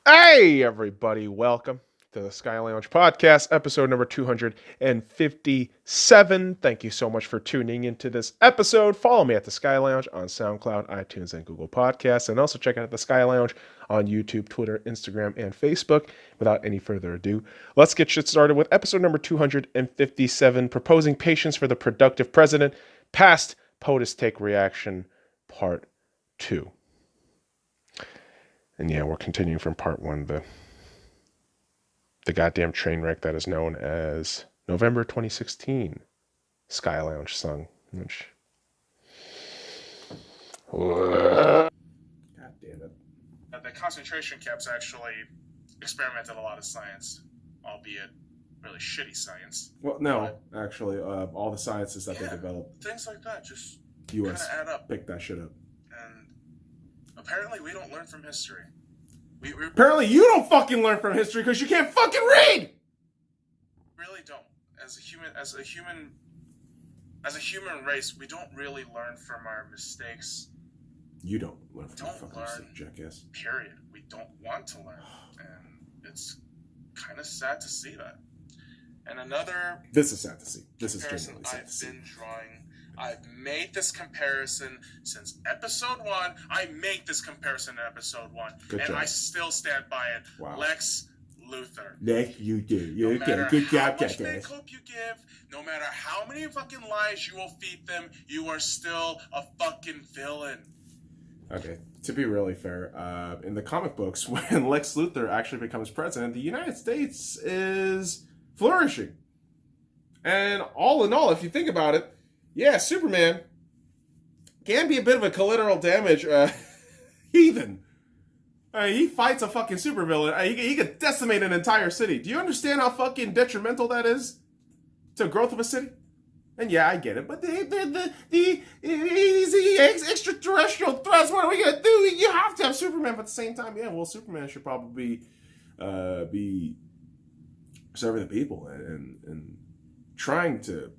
Hey, everybody, welcome to the SkyLounge podcast, episode number 257. Thank you so much for tuning into this episode. Follow me at the SkyLounge on SoundCloud, iTunes, and Google Podcasts, and also check out the SkyLounge on YouTube, Twitter, Instagram, and Facebook. Without any further ado, let's get shit started with episode number 257, Proposing Patience for the Productive President, Past POTUS Take Reaction, Part 2. And yeah, we're continuing from part one, the goddamn train wreck that is known as November 2016 SkyLounge song. Which... God damn it. The concentration camps actually experimented a lot of science, albeit really shitty science. Well, no, actually, all the sciences that they developed. Things like that just U.S. kind of add up. Pick that shit up. And apparently we don't learn from history. Apparently you don't fucking learn from history because you can't fucking read! Really don't. As a human race, we don't really learn from our mistakes. You don't learn from your fucking mistake, jackass. Period. We don't want to learn. And it's kind of sad to see that. And another... This is sad to see. This is genuinely sad to see. I've been drawing... I've made this comparison since episode 1. I made this comparison in episode 1. Good job. I still stand by it. Wow. Lex Luthor. Yes, you do. No Okay, matter good how job, much jackass. makeup you give, no matter how many fucking lies you will feed them, you are still a fucking villain. Okay, to be really fair, in the comic books, when Lex Luthor actually becomes president, the United States is flourishing. And all in all, if you think about it, yeah, Superman can be a bit of a collateral damage heathen. He fights a fucking supervillain. He could decimate an entire city. Do you understand how fucking detrimental that is to the growth of a city? And yeah, I get it, but the extraterrestrial threats, what are we gonna do? You have to have Superman, but at the same time, yeah, well, Superman should probably be serving the people and trying to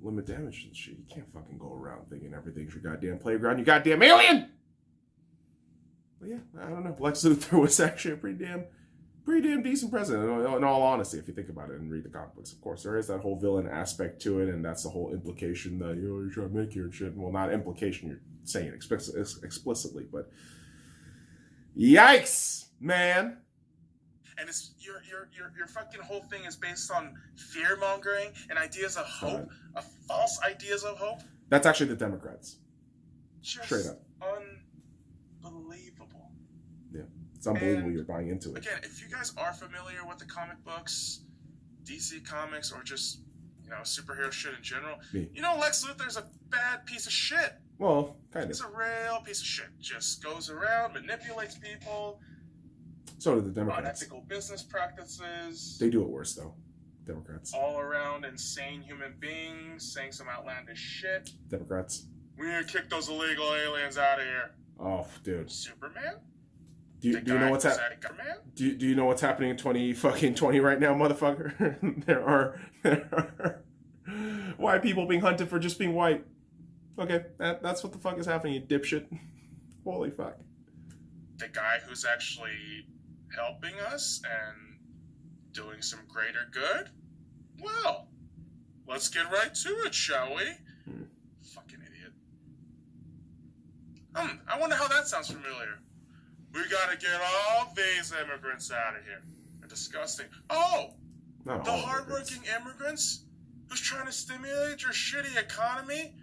limit damage and shit. You can't fucking go around thinking everything's your goddamn playground, you goddamn alien! But yeah, I don't know. Lex Luthor was actually a pretty damn decent president, in all honesty, if you think about it and read the comic books. Of course, there is that whole villain aspect to it, and that's the whole implication that, you're trying to make here and shit. Well, not implication, you're saying it explicitly, but yikes, man. And it's your fucking whole thing is based on fear mongering and ideas of hope, false ideas of hope. That's actually the Democrats. Just straight up. Unbelievable. Yeah, it's unbelievable you're buying into it. Again, if you guys are familiar with the comic books, DC Comics, or just superhero shit in general, Lex Luthor's a bad piece of shit. Well, kind of. He's a real piece of shit. Just goes around, manipulates people. So do the Democrats. Unethical business practices. They do it worse, though. Democrats. All around insane human beings saying some outlandish shit. Democrats. We need to kick those illegal aliens out of here. Oh, dude. Superman? Do you know what's happening? Do you know what's happening in 2020 right now, motherfucker? there are white people being hunted for just being white. Okay, that's what the fuck is happening, you dipshit. Holy fuck. The guy who's actually helping us and doing some greater good? Well, let's get right to it, shall we? Fucking idiot. I wonder how that sounds familiar. We gotta get all these immigrants out of here. They're disgusting. Oh! Not the all hardworking immigrants who's trying to stimulate your shitty economy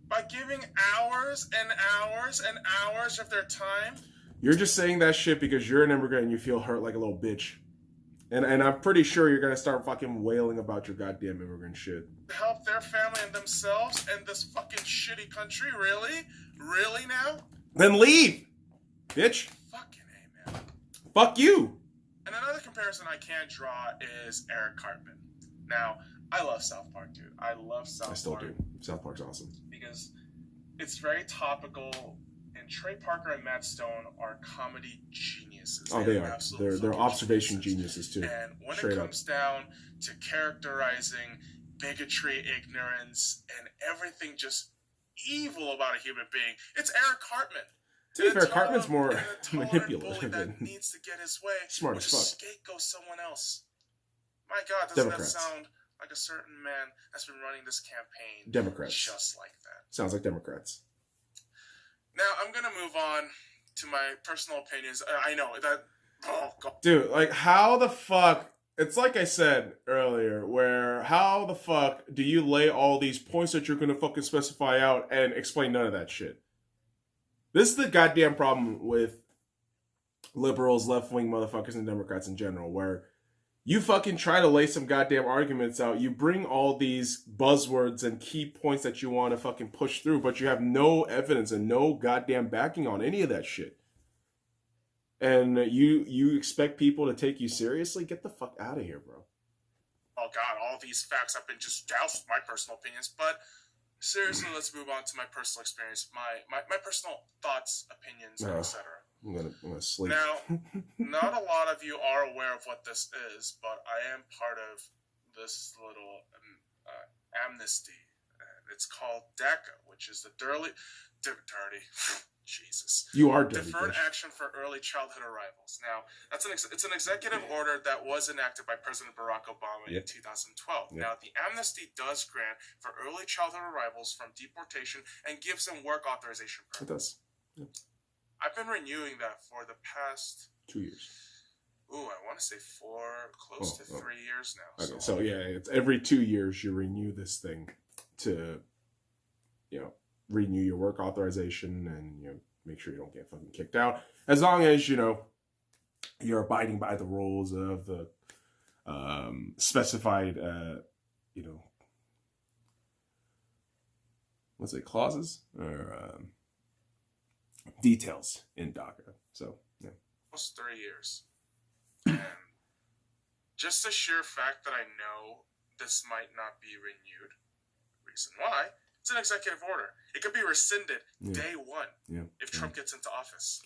by giving hours and hours and hours of their time. You're just saying that shit because you're an immigrant and you feel hurt like a little bitch. And I'm pretty sure you're gonna start fucking wailing about your goddamn immigrant shit. Help their family and themselves and this fucking shitty country, really? Really now? Then leave! Bitch! Fucking A, man. Fuck you! And another comparison I can't draw is Eric Cartman. Now, I love South Park, dude. I love South Park. I still do. South Park's awesome. Because it's very topical, and Trey Parker and Matt Stone are comedy geniuses. Oh, they are. They're observation geniuses too. And when it comes down to characterizing bigotry, ignorance, and everything just evil about a human being, it's Eric Cartman. To be fair, Cartman's more and a tolerant manipulative bully that and needs to get his way, smart will as just fuck. scapegoat someone else. My God, doesn't Democrats. that sound like a certain man that's been running this campaign? Democrats. Just like that. Sounds like Democrats. Now, I'm going to move on to my personal opinions. I know that... Oh, God. Dude, like, how the fuck... It's like I said earlier, where how the fuck do you lay all these points that you're going to fucking specify out and explain none of that shit? This is the goddamn problem with liberals, left-wing motherfuckers, and Democrats in general, where you fucking try to lay some goddamn arguments out. You bring all these buzzwords and key points that you want to fucking push through, but you have no evidence and no goddamn backing on any of that shit. And you expect people to take you seriously? Get the fuck out of here, bro. Oh, God, all these facts have been just doused with my personal opinions, but seriously, let's move on to my personal experience, my personal thoughts, opinions, etc. I'm gonna sleep. Now, not a lot of you are aware of what this is, but I am part of this little amnesty. It's called DACA, which is the dirty. Jesus. You are dirty. Deferred Action for Early Childhood Arrivals. Now, it's an executive order that was enacted by President Barack Obama in 2012. Yep. Now, the amnesty does grant for early childhood arrivals from deportation and gives them work authorization permits. It does. Yep. I've been renewing that for the past 2 years. Ooh, I want to say close to 3 years now. Okay, so yeah, it's every 2 years you renew this thing to, renew your work authorization and, make sure you don't get fucking kicked out. As long as, you're abiding by the rules of the specified, what's it, clauses? Or details in DACA. So, yeah. Almost 3 years. And just the sheer fact that I know this might not be renewed. Reason why? It's an executive order. It could be rescinded day one if Trump gets into office.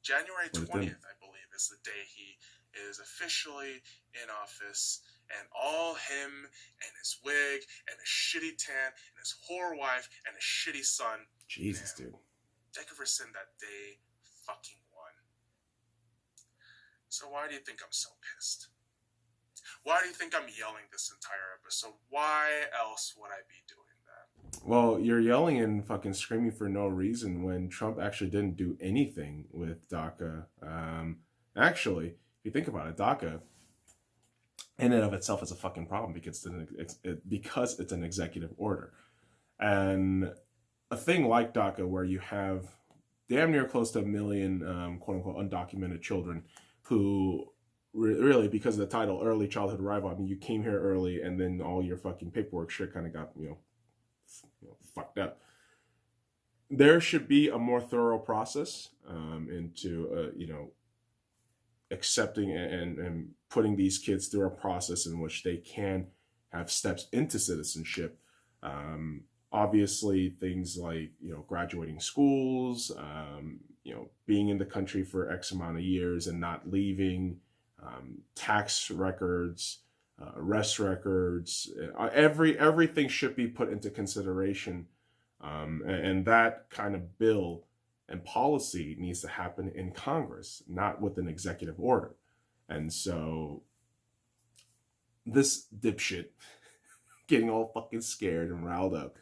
January 20th, I believe, is the day he is officially in office, and all him and his wig and his shitty tan and his whore wife and his shitty son. Jesus, dude. They could rescind that day fucking one. So why do you think I'm so pissed? Why do you think I'm yelling this entire episode? Why else would I be doing that? Well, you're yelling and fucking screaming for no reason when Trump actually didn't do anything with DACA. Actually, if you think about it, DACA in and of itself is a fucking problem because it's an executive order. And a thing like DACA where you have damn near close to 1 million quote-unquote undocumented children who really, because of the title, early childhood arrival, I mean, you came here early and then all your fucking paperwork shit kind of got, fucked up. There should be a more thorough process into, accepting and putting these kids through a process in which they can have steps into citizenship. Obviously, things like, graduating schools, being in the country for X amount of years and not leaving, tax records, arrest records, everything should be put into consideration. And that kind of bill and policy needs to happen in Congress, not with an executive order. And so this dipshit getting all fucking scared and riled up,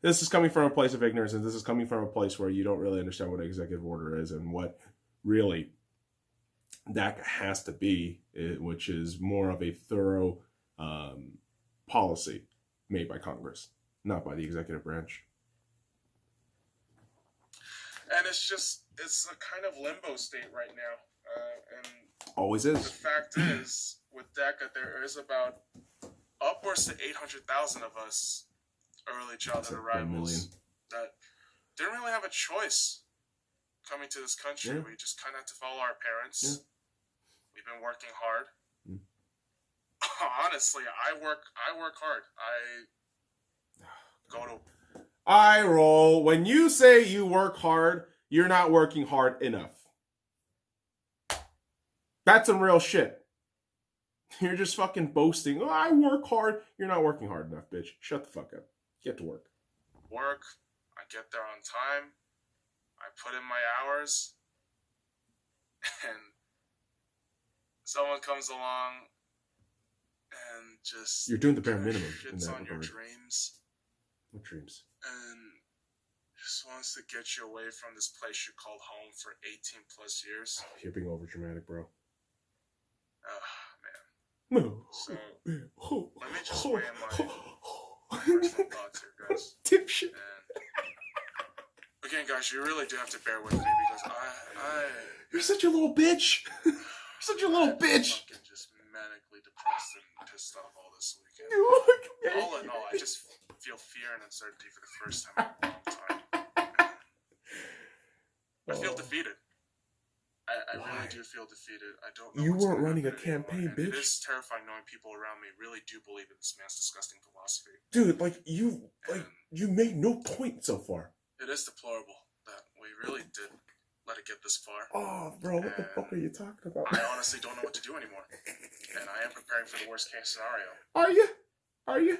this is coming from a place of ignorance, and this is coming from a place where you don't really understand what an executive order is and what really DACA has to be, which is more of a thorough policy made by Congress, not by the executive branch. And it's a kind of limbo state right now. And always is. The fact is, with DACA, there is about upwards to 800,000 of us early childhood arrivals that didn't really have a choice coming to this country. We just kind of had to follow our parents. We've been working hard. Honestly, I work hard. I go to... I roll. When you say you work hard, you're not working hard enough. That's some real shit. You're just fucking boasting. Oh, I work hard. You're not working hard enough, bitch. Shut the fuck up. Get to work. I get there on time. I put in my hours, and someone comes along and just You're doing the bare minimum in shits that on your regard. dreams. What dreams? And just wants to get you away from this place you called home for 18 plus years. You're being over dramatic, bro. Man. No. So, let me just weigh in my personal thoughts here, guys. Dipshit. And again, guys, you really do have to bear with me because You're such a little bitch. You're such a little bitch. Fucking just manically depressed and pissed off all this weekend. All in all, I just feel fear and uncertainty for the first time in a long time. I feel defeated. I really do feel defeated. I don't know. You what's weren't gonna running a happen campaign, anymore. And bitch. it is terrifying knowing people around me really do believe in this man's disgusting philosophy. Dude, you made no point so far. It is deplorable that we really did let it get this far. Oh, bro, what the fuck are you talking about? I honestly don't know what to do anymore. And I am preparing for the worst case scenario. Are you? Are you?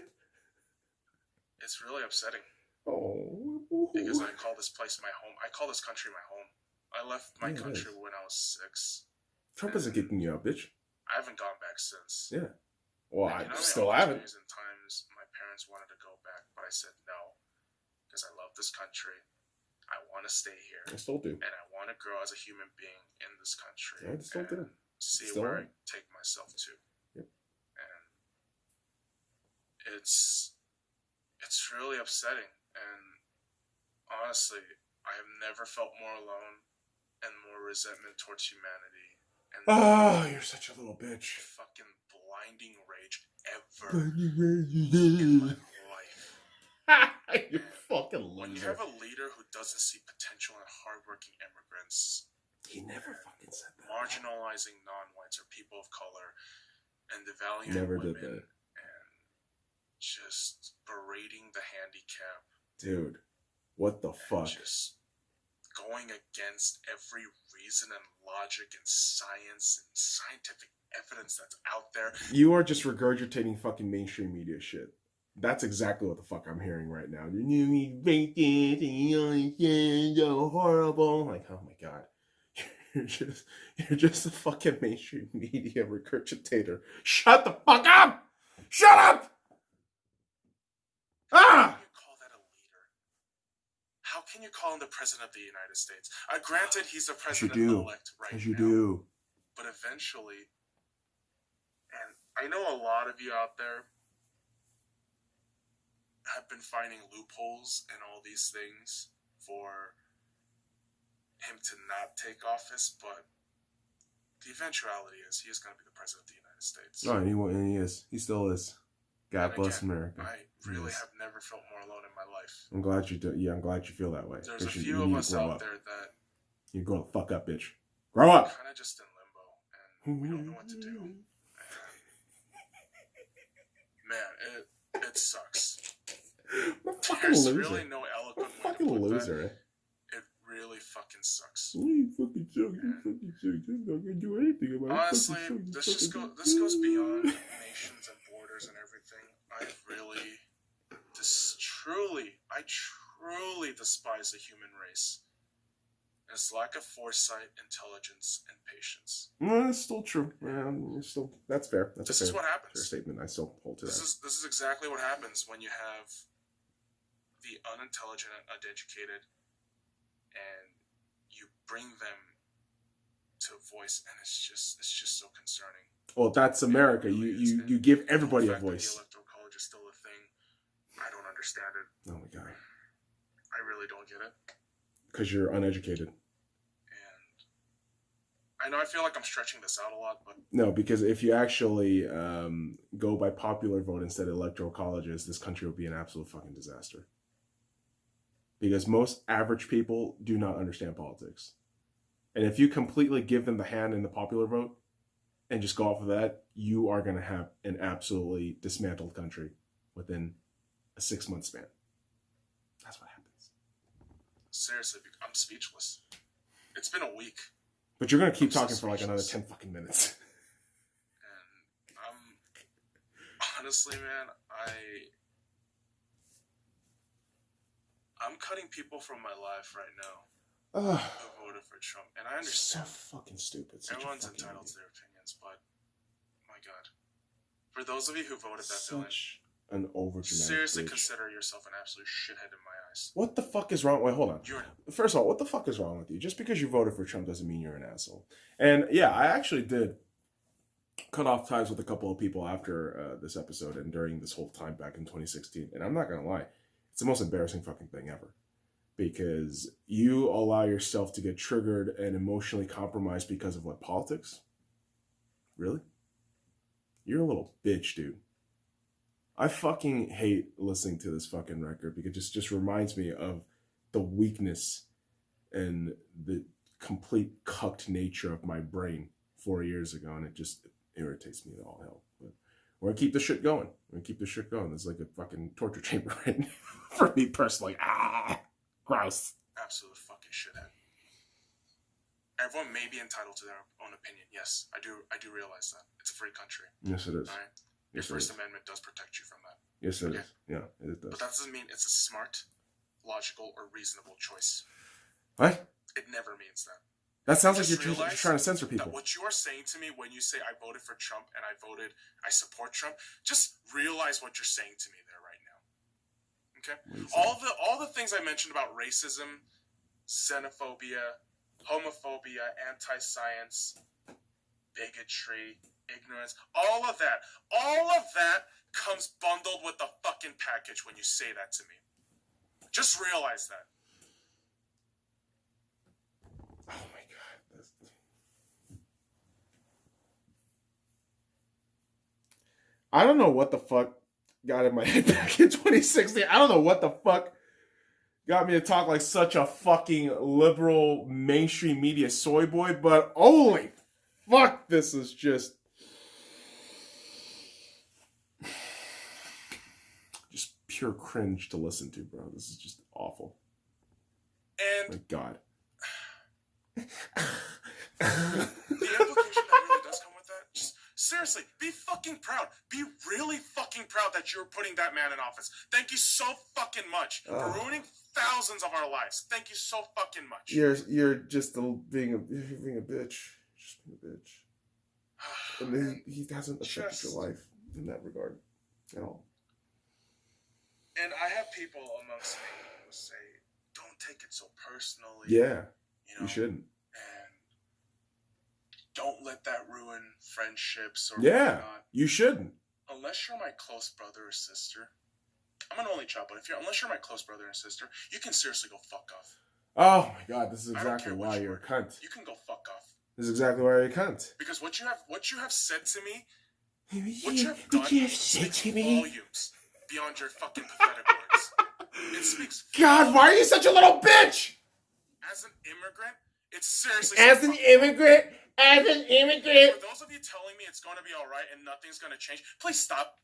It's really upsetting. Oh. Because I call this place my home. I call this country my home. I left my country when I was 6. Trump isn't kicking you out, bitch. I haven't gone back since. Yeah. Well, And I still haven't. And times my parents wanted to go back, but I said no. Because I love this country. I want to stay here. I still do. And I want to grow as a human being in this country. I still do. See still where am. I take myself to. Yep. And it's really upsetting. And honestly, I have never felt more alone and more resentment towards humanity. And you're such a little bitch. fucking blinding rage ever in my life. You fucking loser. When you have a leader who doesn't see potential in hardworking immigrants, He never fucking said that. marginalizing non-whites or people of color, and devaluing Never women, did that. and just berating the handicapped, Dude, what the and fuck? just going against every reason and logic and science and scientific evidence that's out there. You are just regurgitating fucking mainstream media shit. That's exactly what the fuck I'm hearing right now. You need racist and you understand so horrible. Like, oh my god. You're just a fucking mainstream media regurgitator. Shut the fuck up! Shut up! Ah! How can you call him the president of the United States? Granted, he's the president elect right now. As you do. But eventually, and I know a lot of you out there have been finding loopholes in all these things for him to not take office, but the eventuality is he is going to be the president of the United States. Oh, and he is. He still is. God bless again, America. I really have never felt more alone in my life. I'm glad you do. Yeah, I'm glad you feel that way. There's a few of us out there that you grow the fuck up, bitch. Grow up. Kind of just in limbo, and we don't know what to do. And man, it sucks. There's really no eloquent way to put loser. That. It really fucking sucks. You fucking suck. You fucking suck. I'm not gonna do anything about it. Honestly, this goes beyond nations and borders and everything. I truly despise the human race. Its lack of foresight, intelligence, and patience. No, that's still true. That's fair. This is what happens. Fair statement. I still hold to that. This is exactly what happens when you have the unintelligent and uneducated, and you bring them to voice, and it's just so concerning. Well, that's America. You give everybody a voice. The electoral college is still a thing. I don't understand it. Oh my god. I really don't get it. Because you're uneducated. And I know I feel like I'm stretching this out a lot, but no, because if you actually go by popular vote instead of electoral colleges, this country will be an absolute fucking disaster. Because most average people do not understand politics. And if you completely give them the hand in the popular vote and just go off of that, you are going to have an absolutely dismantled country within a 6-month span. That's what happens. Seriously, I'm speechless. It's been a week. But you're going to keep talking for like another 10 fucking minutes. And honestly, man, I'm cutting people from my life right now. who voted for Trump. And I understand. So fucking stupid. Everyone's entitled to their opinions, but my God. For those of you who voted that villain, an overdramatic seriously bitch. Consider yourself an absolute shithead in my eyes. What the fuck is wrong? Wait, hold on. First of all, what the fuck is wrong with you? Just because you voted for Trump doesn't mean you're an asshole. And yeah, I actually did cut off ties with a couple of people after this episode and during this whole time back in 2016. And I'm not going to lie, it's the most embarrassing fucking thing ever. Because you allow yourself to get triggered and emotionally compromised because of what, politics? Really? You're a little bitch, dude. I fucking hate listening to this fucking record because it just reminds me of the weakness and the complete cucked nature of my brain 4 years ago, and it just irritates me to all hell. But we're gonna keep this shit going. It's like a fucking torture chamber right now for me personally. Gross. Absolute fucking shithead. Everyone may be entitled to their own opinion. Yes, I do realize that. It's a free country. Yes, it is. All right? Your First Amendment does protect you from that. Yes, it is. Yeah, it does. But that doesn't mean it's a smart, logical, or reasonable choice. What? It never means that. That sounds like you're trying to censor people. That what you are saying to me when you say I voted for Trump and I support Trump, just realize what you're saying to me there right now. Okay? All the things I mentioned about racism, xenophobia, homophobia, anti-science, bigotry, ignorance, all of that comes bundled with the fucking package when you say that to me. Just realize that. Oh my God. I don't know what the fuck got in my head back in 2016. I don't know what the fuck got me to talk like such a fucking liberal mainstream media soy boy, but holy fuck, this is just pure cringe to listen to, bro. This is just awful. And my God. The implication that really does come with that, just seriously, be fucking proud. Be really fucking proud that you're putting that man in office. Thank you so fucking much for ruining thousands of our lives. Thank you so fucking much. You're just being a bitch. Just being a bitch. And he hasn't affected your life in that regard at all. And I have people amongst me who say, don't take it so personally. Yeah, you shouldn't. And don't let that ruin friendships or whatnot. You shouldn't. Unless you're my close brother or sister. I'm an only child, but unless you're my close brother and sister, you can seriously go fuck off. Oh my God, this is exactly why you're a cunt. You can go fuck off. This is exactly why you're a cunt. Because what you have said to me, what you have done speaks volumes beyond your fucking pathetic words. It speaks God, why are you such a little bitch? As an immigrant, it's seriously... As an immigrant? For those of you telling me it's going to be alright and nothing's going to change, please stop.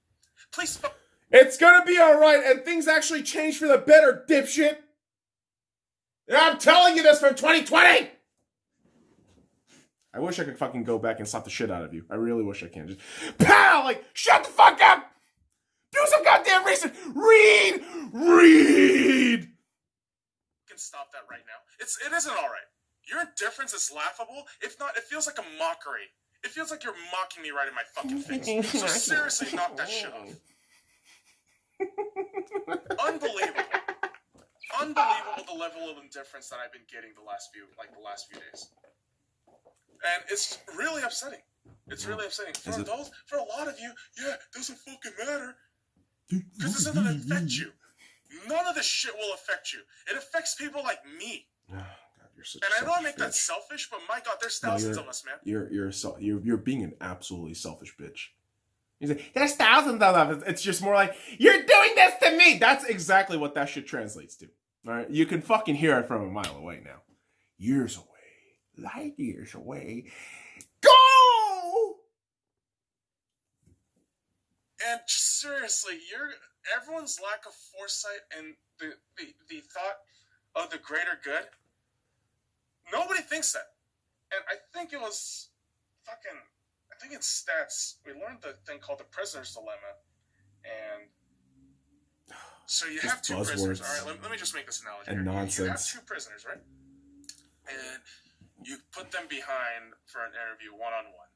Please stop. It's going to be alright and things actually change for the better, dipshit. And I'm telling you this from 2020! I wish I could fucking go back and slap the shit out of you. I really wish I can. Just, pow! Like, shut the fuck up! Do some goddamn research! Read! You can stop that right now. It isn't alright. Your indifference is laughable. If not, it feels like a mockery. It feels like you're mocking me right in my fucking face. So seriously, knock that shit off. Unbelievable the level of indifference that I've been getting the last few days. And it's really upsetting. It's really upsetting. For a lot of you, yeah, it doesn't fucking matter. Because it doesn't affect you. None of this shit will affect you. It affects people like me. Oh, God, you're such and I don't make that selfish, but my God, there's thousands of us, man. You're being an absolutely selfish bitch. You say, there's thousands of us. It's just more like, you're doing this to me. That's exactly what that shit translates to. All right? You can fucking hear it from a mile away now. Years away. Light years away. Go! And just seriously, everyone's lack of foresight and the thought of the greater good, nobody thinks that. And I think it was I think in stats, we learned the thing called the prisoner's dilemma. And so you have two prisoners. All right, let me just make this analogy. And here. nonsense. You have two prisoners, right? And you put them behind for an interview one-on-one.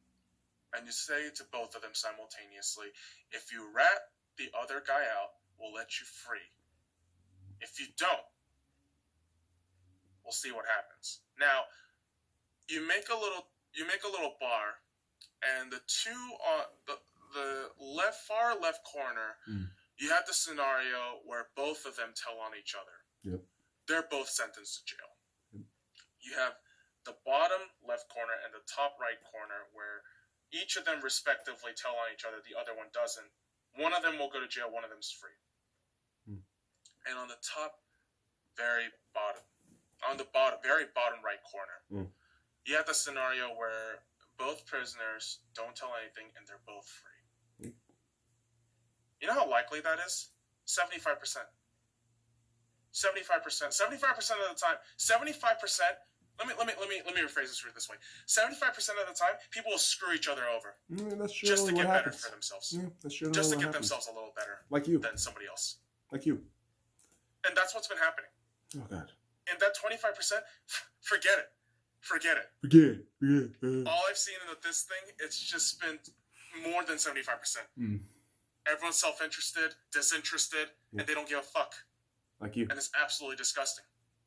And you say to both of them simultaneously, if you rat the other guy out, we'll let you free. If you don't, we'll see what happens. Now, you make a little bar, and the two on the far left corner, you have the scenario where both of them tell on each other. Yep. They're both sentenced to jail. Yep. You have the bottom left corner and the top right corner where each of them respectively tell on each other, the other one doesn't. One of them will go to jail, one of them's free. And on the top, very bottom right corner, you have the scenario where both prisoners don't tell anything and they're both free. You know how likely that is? 75%. 75%. 75% of the time. 75%. Let me rephrase this way. 75% of the time, people will screw each other over that's just to get better happens. for themselves. That's just to get themselves a little better, like you, than somebody else, like you. And that's what's been happening. Oh God. And that 25%, forget it. Forget it. All I've seen in this thing, it's just been more than 75%. Everyone's self-interested, disinterested, and they don't give a fuck. Like you. And it's absolutely disgusting.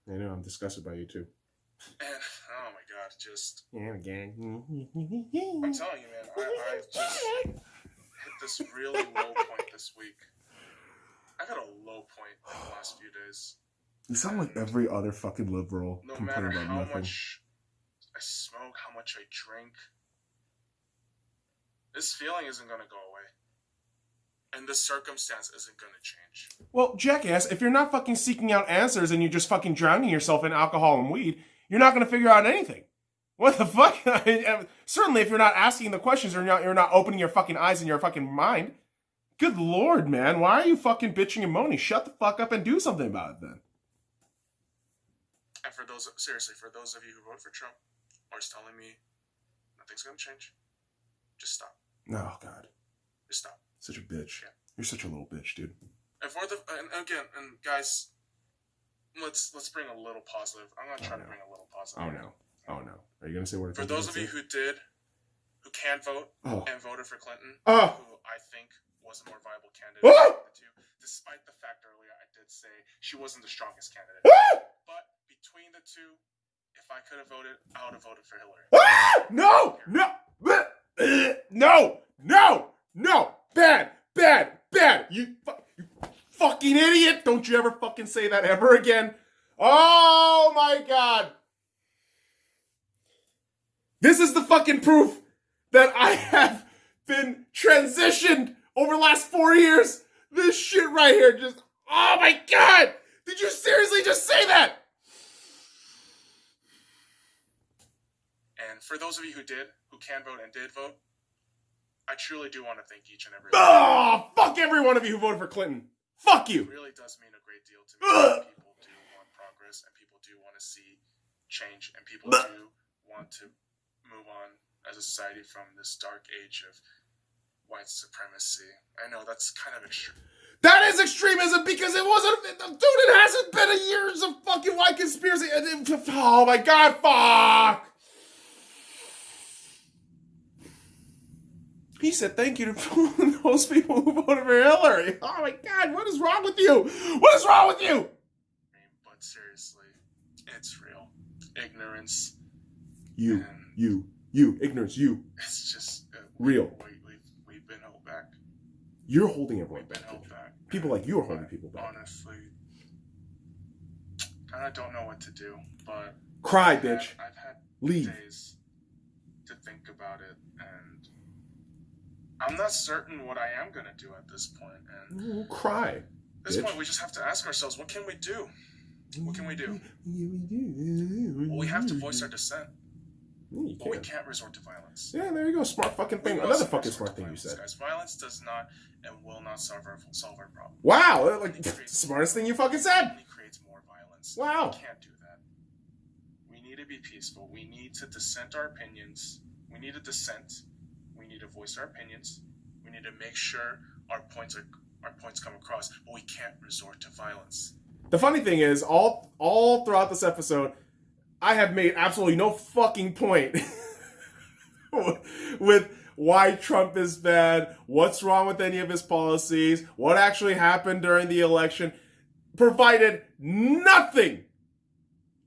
I know, I'm disgusted by you too. And, oh my God, just... Yeah, gang. I'm telling you, man, I just hit this really low point this week. I got a low point in the last few days. You sound like every other fucking liberal. No matter how much I smoke, how much I drink, this feeling isn't going to go away. And this circumstance isn't going to change. Well, jackass, if you're not fucking seeking out answers and you're just fucking drowning yourself in alcohol and weed, you're not going to figure out anything. What the fuck? Certainly if you're not asking the questions or you're not opening your fucking eyes and your fucking mind. Good Lord, man. Why are you fucking bitching and moaning? Shut the fuck up and do something about it then. And for those of you who vote for Trump or is telling me nothing's going to change, just stop. Oh, God. Just stop. Such a bitch. Yeah. You're such a little bitch, dude. And guys, let's bring a little positive. I'm gonna try to bring a little positive. Oh no. Are you gonna say what? For those of you who can vote and voted for Clinton, who I think was a more viable candidate than the two, despite the fact earlier I did say she wasn't the strongest candidate. But between the two, if I could have voted, I would have voted for Hillary. No. Bad. You fucking idiot. Don't you ever fucking say that ever again. Oh my God. This is the fucking proof that I have been transitioned over the last 4 years. This shit right here just, oh my God. Did you seriously just say that? And for those of you who can vote and did vote, I truly do want to thank each and every one. Oh, fuck every one of you who voted for Clinton. Fuck you. It really does mean a great deal to me. People do want progress, and people do want to see change, and people do want to move on as a society from this dark age of white supremacy. I know that's kind of extreme. That is extremism because it wasn't, dude, it hasn't been a years of fucking white conspiracy. Oh my God, fuck. He said thank you to those people who voted for Hillary. Oh my God, what is wrong with you? What is wrong with you? But seriously, it's real. Ignorance. You, ignorance, you. It's just real. We've been held back. You're holding everyone back. People like you are holding people back. Honestly, I don't know what to do, but... Cry, bitch. I've had Leave. days to think about it, and I'm not certain what I am going to do at this point. And cry. At this point, we just have to ask ourselves, what can we do? What can we do? Well, we have to voice our dissent. But we can't resort to violence. Yeah, there you go. Smart fucking thing. Another fucking smart thing you said. Guys, violence does not and will not solve our problem. Wow, like smartest thing you fucking said. It only creates more violence. Wow. We can't do that. We need to be peaceful. We need to dissent our opinions. We need to dissent. We need to voice our opinions. We need to make sure our points come across, but we can't resort to violence. The funny thing is, all throughout this episode, I have made absolutely no fucking point with why Trump is bad, what's wrong with any of his policies, what actually happened during the election. Provided nothing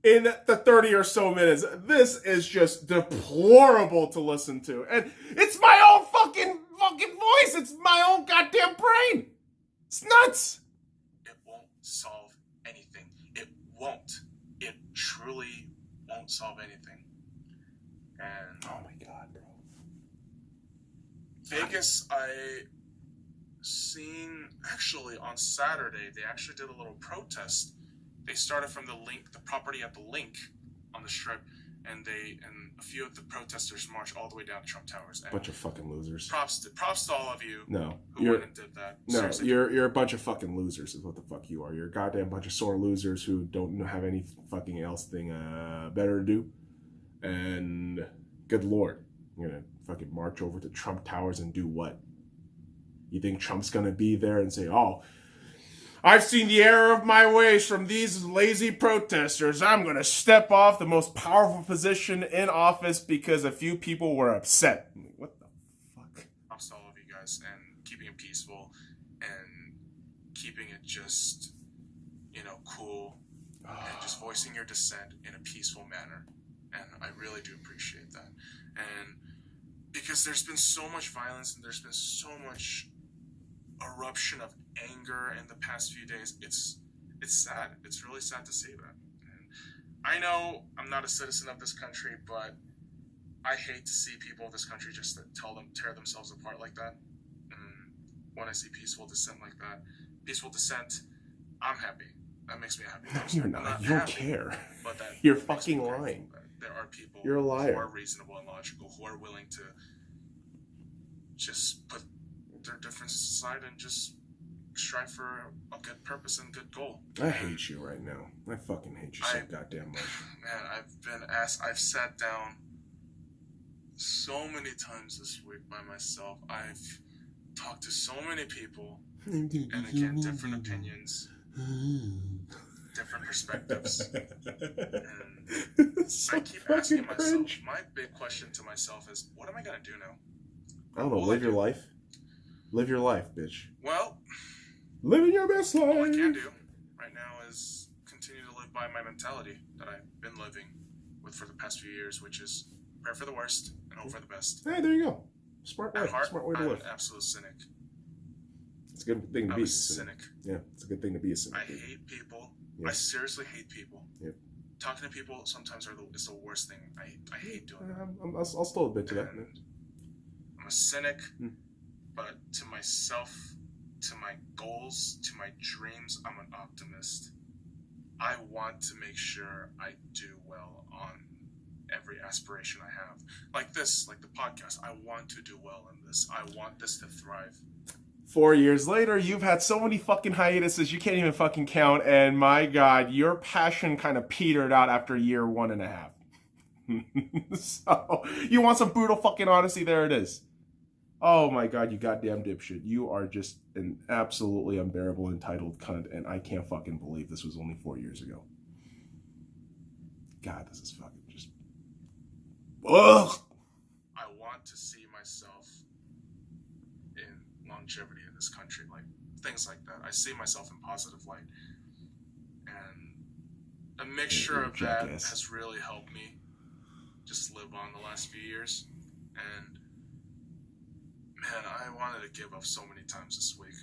in the 30 or so minutes. This is just deplorable to listen to. And it's my own fucking voice. It's my own goddamn brain. It's nuts. It won't solve anything. It won't. It truly won't solve anything. And oh my God, bro. Vegas, I seen actually on Saturday, they actually did a little protest. They started from the property at the link on the strip, and a few of the protesters marched all the way down to Trump Towers. And bunch of fucking losers. Props to all of you who went and did that. No, Seriously. you're a bunch of fucking losers is what the fuck you are. You're a goddamn bunch of sore losers who don't have any fucking else thing better to do. And good Lord, you're gonna fucking march over to Trump Towers and do what? You think Trump's gonna be there and say, oh, I've seen the error of my ways from these lazy protesters. I'm going to step off the most powerful position in office because a few people were upset. What the fuck? Props to all of you guys and keeping it peaceful and keeping it just, cool and just voicing your dissent in a peaceful manner. And I really do appreciate that. And because there's been so much violence and there's been so much eruption of anger in the past few days, it's sad. It's really sad to see that. And I know I'm not a citizen of this country, but I hate to see people of this country just tear themselves apart like that. And when I see peaceful dissent like that, I'm happy. That makes me happy. No, you're not. You don't care. But that you're fucking lying. There are people you're a liar. who are reasonable and logical, who are willing to just put their differences aside and just strive for a good purpose and good goal. I hate you right now. I fucking hate you so goddamn much. Man, I've sat down so many times this week by myself. I've talked to so many people, and again, different opinions, different perspectives. And so I keep asking myself, cringe. my big question to myself is, what am I going to do now? I don't know, live your life. Live your life, bitch. Well, living your best life. All I can do right now is continue to live by my mentality that I've been living with for the past few years, which is prepare for the worst and hope for the best. Hey, there you go. Smart way. At heart, Smart way to I'm live. an absolute cynic. It's a good thing to I'm be a cynic. Yeah, it's a good thing to be a cynic. I hate people. Yeah. I seriously hate people. Yeah. Talking to people sometimes is the worst thing. I hate doing it. I'll still admit to that. I'm a cynic, but to myself, to my goals, to my dreams, I'm an optimist. I want to make sure I do well on every aspiration I have. Like this, like the podcast. I want to do well in this. I want this to thrive. 4 years later, you've had so many fucking hiatuses you can't even fucking count, and my God, your passion kind of petered out after year 1.5. So, you want some brutal fucking honesty? There it is. Oh my God, you goddamn dipshit. You are just an absolutely unbearable, entitled cunt, and I can't fucking believe this was only 4 years ago. God, this is fucking just... Ugh! I want to see myself in longevity in this country, like things like that. I see myself in positive light. And a mixture of that has really helped me just live on the last few years. And man, I wanted to give up so many times this week.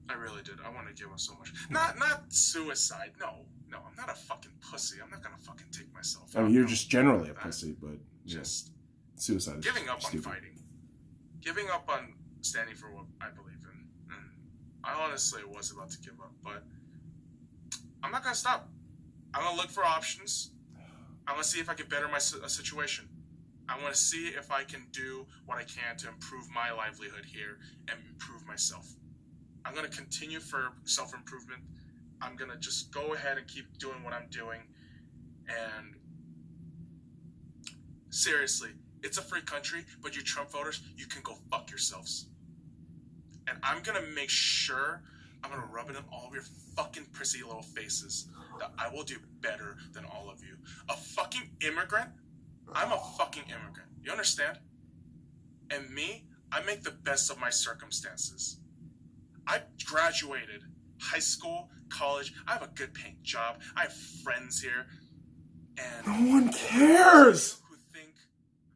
I really did. I wanted to give up so much. Not suicide. No, I'm not a fucking pussy. I'm not gonna fucking take myself out. I mean, you're just generally a pussy, but just suicide is giving up stupid. on fighting. Giving up on standing for what I believe in. And I honestly was about to give up, but I'm not gonna stop. I'm gonna look for options. I'm gonna see if I can better my situation. I want to see if I can do what I can to improve my livelihood here and improve myself. I'm going to continue for self-improvement. I'm going to just go ahead and keep doing what I'm doing. And seriously, it's a free country, but you Trump voters, you can go fuck yourselves. And I'm going to make sure I'm gonna rub it in all of your fucking prissy little faces that I will do better than all of you. A fucking immigrant? I'm a fucking immigrant. You understand? And me, I make the best of my circumstances. I graduated high school, college. I have a good paying job. I have friends here. And no one cares. who think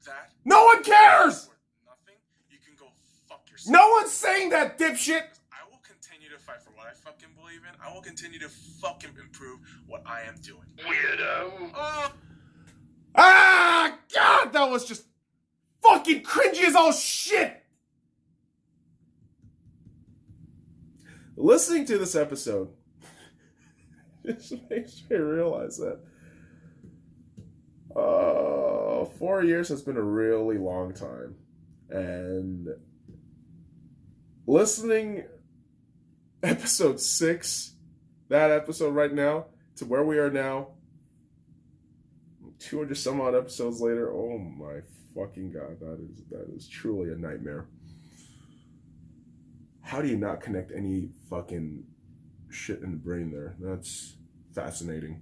that No one cares. worth nothing, you can go fuck yourself. No one's saying that, dipshit. I will continue to fight for what I fucking believe in. I will continue to fucking improve what I am doing. Weirdo. Ah, God, that was just fucking cringy as all shit. Listening to this episode just makes me realize that 4 years has been a really long time. And listening episode 6, that episode right now, to where we are now, 200 some odd episodes later, oh my fucking God, that is truly a nightmare. How do you not connect any fucking shit in the brain there? That's fascinating.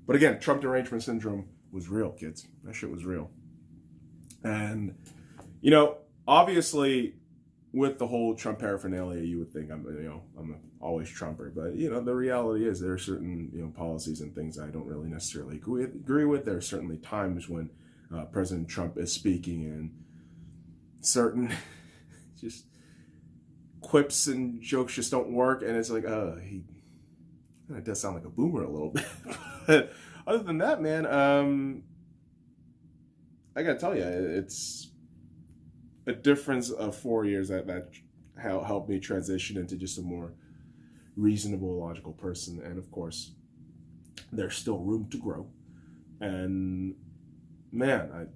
But again, Trump derangement syndrome was real, kids. That shit was real. And, you know, obviously, with the whole Trump paraphernalia, you would think I'm always Trumper. But, you know, the reality is there are certain, you know, policies and things I don't really necessarily agree with. There are certainly times when President Trump is speaking and certain just quips and jokes just don't work. And it's like, he does sound like a boomer a little bit. But other than that, man, I gotta tell you, it's a difference of 4 years that helped me transition into just a more reasonable, logical person. And of course, there's still room to grow. And man,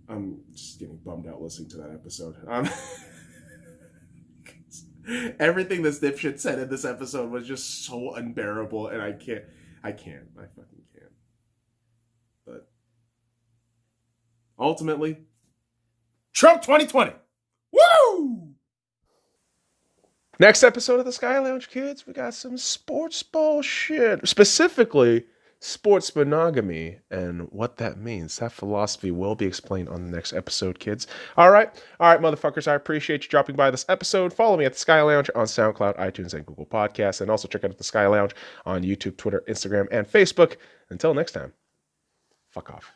I'm just getting bummed out listening to that episode. Everything this dipshit said in this episode was just so unbearable, and I fucking can't. But ultimately, Trump 2020. Woo! Next episode of the Sky Lounge, kids, we got some sports bullshit. Specifically, sports monogamy and what that means. That philosophy will be explained on the next episode, kids. All right, motherfuckers. I appreciate you dropping by this episode. Follow me at the Sky Lounge on SoundCloud, iTunes, and Google Podcasts. And also check out the Sky Lounge on YouTube, Twitter, Instagram, and Facebook. Until next time, fuck off.